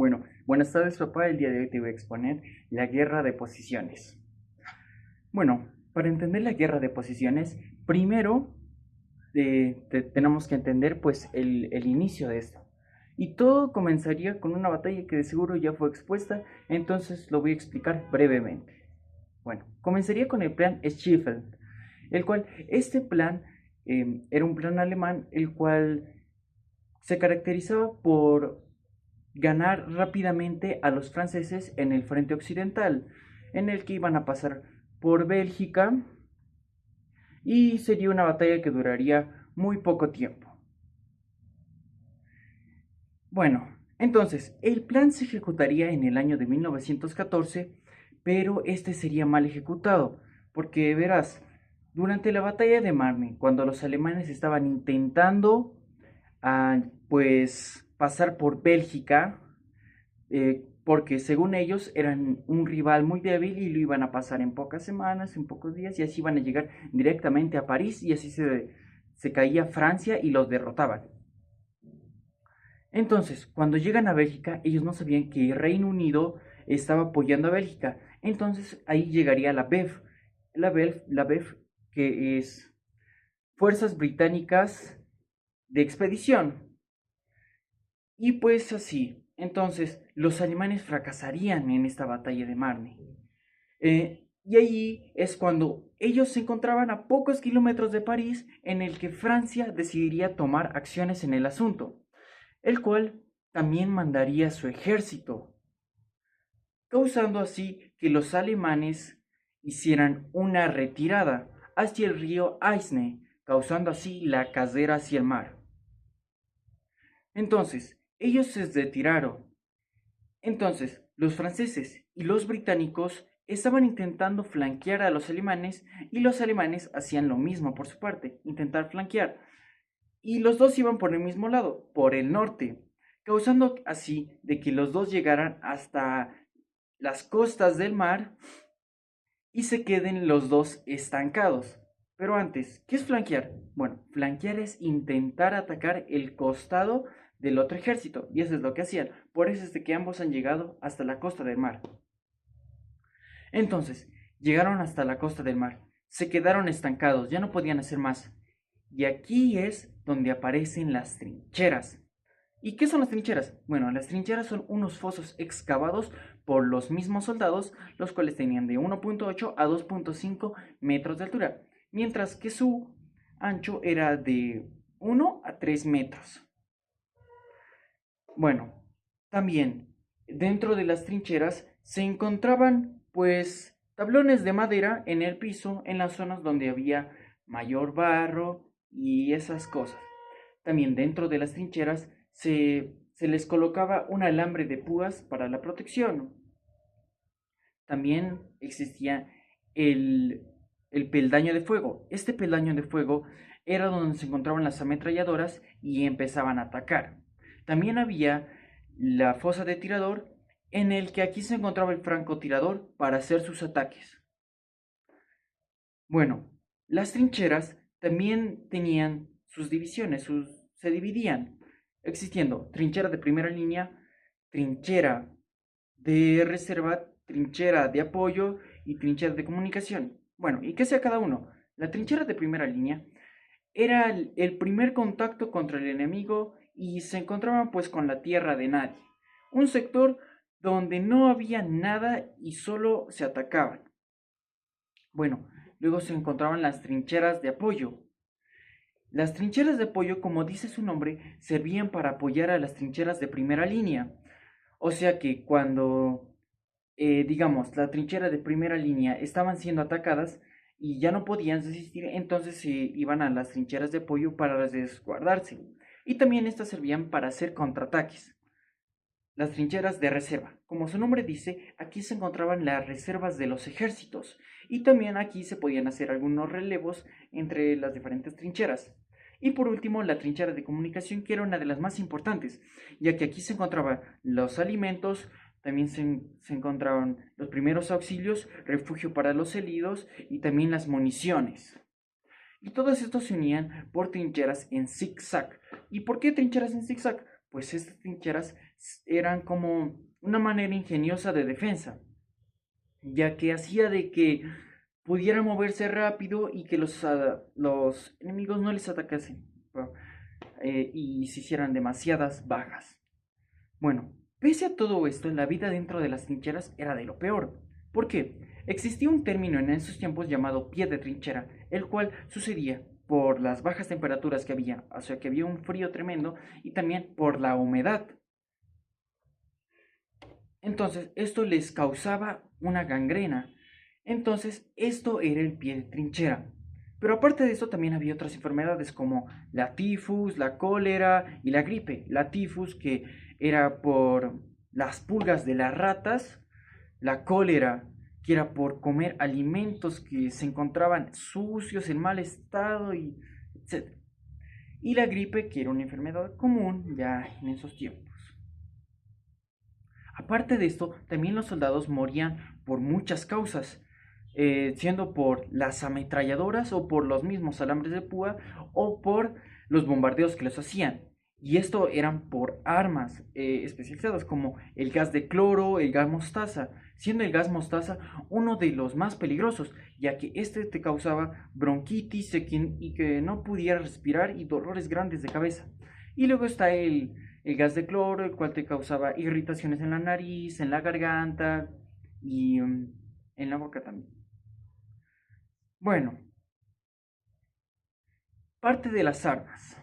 Bueno, buenas tardes, papá. El día de hoy te voy a exponer la guerra de posiciones. Bueno, para entender la guerra de posiciones, primero tenemos que entender pues el inicio de esto. Y todo comenzaría con una batalla que de seguro ya fue expuesta, entonces lo voy a explicar brevemente. Bueno, comenzaría con el plan Stiefel, el cual este plan era un plan alemán, el cual se caracterizaba por ganar rápidamente a los franceses en el frente occidental, en el que iban a pasar por Bélgica y sería una batalla que duraría muy poco tiempo. Bueno, entonces, el plan se ejecutaría en el año de 1914, pero este sería mal ejecutado, porque verás, durante la batalla de Marne, cuando los alemanes estaban intentando pues pasar por Bélgica, porque según ellos eran un rival muy débil y lo iban a pasar en pocas semanas, en pocos días, y así iban a llegar directamente a París y así se caía Francia y los derrotaban. Entonces, cuando llegan a Bélgica, ellos no sabían que Reino Unido estaba apoyando a Bélgica. Entonces ahí llegaría la BEF, la BEF que es Fuerzas Británicas de Expedición. Y pues así, entonces los alemanes fracasarían en esta batalla de Marne. Y allí es cuando ellos se encontraban a pocos kilómetros de París, en el que Francia decidiría tomar acciones en el asunto, el cual también mandaría su ejército, causando así que los alemanes hicieran una retirada hacia el río Aisne, causando así la carrera hacia el mar. Entonces, ellos se retiraron. Entonces, los franceses y los británicos estaban intentando flanquear a los alemanes y los alemanes hacían lo mismo por su parte, intentar flanquear. Y los dos iban por el mismo lado, por el norte, causando así de que los dos llegaran hasta las costas del mar y se queden los dos estancados. Pero antes, ¿qué es flanquear? Bueno, flanquear es intentar atacar el costado del otro ejército, y eso es lo que hacían. Por eso es de que ambos han llegado hasta la costa del mar. Entonces, llegaron hasta la costa del mar, se quedaron estancados, ya no podían hacer más. Y aquí es donde aparecen las trincheras. ¿Y qué son las trincheras? Bueno, las trincheras son unos fosos excavados por los mismos soldados, los cuales tenían de 1.8 a 2.5 metros de altura, mientras que su ancho era de 1 a 3 metros. Bueno, también dentro de las trincheras se encontraban pues tablones de madera en el piso en las zonas donde había mayor barro y esas cosas. También dentro de las trincheras se les colocaba un alambre de púas para la protección. También existía el, el peldaño de fuego. Este peldaño de fuego era donde se encontraban las ametralladoras y empezaban a atacar. También había la fosa de tirador, en el que aquí se encontraba el francotirador para hacer sus ataques. Bueno, las trincheras también tenían sus divisiones, se dividían, existiendo trinchera de primera línea, trinchera de reserva, trinchera de apoyo y trinchera de comunicación. Bueno, ¿y qué hacía cada uno? La trinchera de primera línea era el primer contacto contra el enemigo y se encontraban pues con la tierra de nadie, un sector donde no había nada y solo se atacaban. Bueno, luego se encontraban las trincheras de apoyo. Las trincheras de apoyo, como dice su nombre, servían para apoyar a las trincheras de primera línea. O sea que cuando, digamos, la trinchera de primera línea estaban siendo atacadas y ya no podían resistir, entonces se iban a las trincheras de apoyo para resguardarse. Y también estas servían para hacer contraataques. Las trincheras de reserva. Como su nombre dice, aquí se encontraban las reservas de los ejércitos y también aquí se podían hacer algunos relevos entre las diferentes trincheras. Y por último, la trinchera de comunicación, que era una de las más importantes, ya que aquí se encontraban los alimentos, también se encontraban los primeros auxilios, refugio para los heridos y también las municiones. Y todos estos se unían por trincheras en zigzag. ¿Y por qué trincheras en zigzag? Pues estas trincheras eran como una manera ingeniosa de defensa, ya que hacía de que pudieran moverse rápido y que los enemigos no les atacasen y se hicieran demasiadas bajas. Bueno, pese a todo esto, la vida dentro de las trincheras era de lo peor. ¿Por qué? Existía un término en esos tiempos llamado pie de trinchera, el cual sucedía por las bajas temperaturas que había, o sea que había un frío tremendo y también por la humedad. Entonces, esto les causaba una gangrena. Entonces, esto era el pie de trinchera. Pero aparte de esto, también había otras enfermedades como la tifus, la cólera y la gripe. La tifus, que era por las pulgas de las ratas. La cólera, que era por comer alimentos que se encontraban sucios, en mal estado, y etc. Y la gripe, que era una enfermedad común ya en esos tiempos. Aparte de esto, también los soldados morían por muchas causas, siendo por las ametralladoras o por los mismos alambres de púa o por los bombardeos que los hacían. Y esto eran por armas especializadas como el gas de cloro, el gas mostaza, siendo el gas mostaza uno de los más peligrosos, ya que este te causaba bronquitis y que no pudieras respirar y dolores grandes de cabeza. Y luego está el gas de cloro, el cual te causaba irritaciones en la nariz, en la garganta y en la boca también. Bueno, parte de las armas.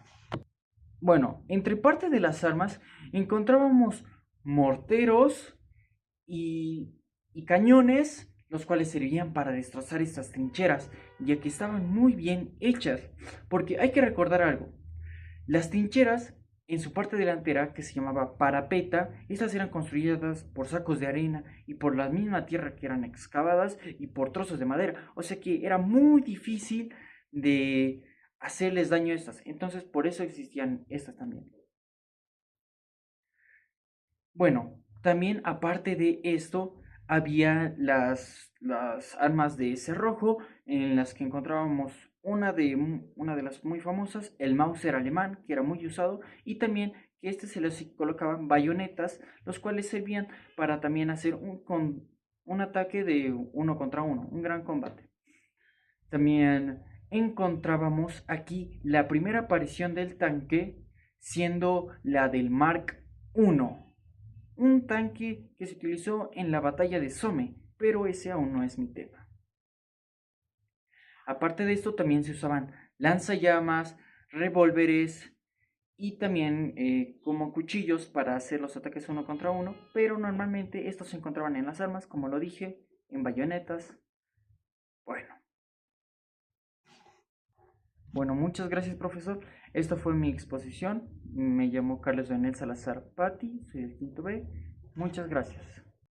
Bueno, entre parte de las armas encontrábamos morteros y cañones, los cuales servían para destrozar estas trincheras, ya que estaban muy bien hechas. Porque hay que recordar algo, las trincheras, en su parte delantera, que se llamaba parapeta, estas eran construidas por sacos de arena y por la misma tierra que eran excavadas y por trozos de madera. O sea que era muy difícil de hacerles daño a estas. Entonces, por eso existían estas también. Bueno, también aparte de esto, había las armas de cerrojo, en las que encontrábamos una de las muy famosas, el Mauser alemán, que era muy usado, y también que se les colocaban bayonetas, los cuales servían para también hacer un ataque de uno contra uno, un gran combate. También encontrábamos aquí la primera aparición del tanque, siendo la del Mark I, un tanque que se utilizó en la batalla de Somme, pero ese aún no es mi tema. Aparte de esto, también se usaban lanzallamas, revólveres y también como cuchillos para hacer los ataques uno contra uno, pero normalmente estos se encontraban en las armas, como lo dije, en bayonetas. Bueno, muchas gracias, profesor. Esta fue mi exposición. Me llamo Carlos Daniel Salazar Patti, soy del quinto B. Muchas gracias.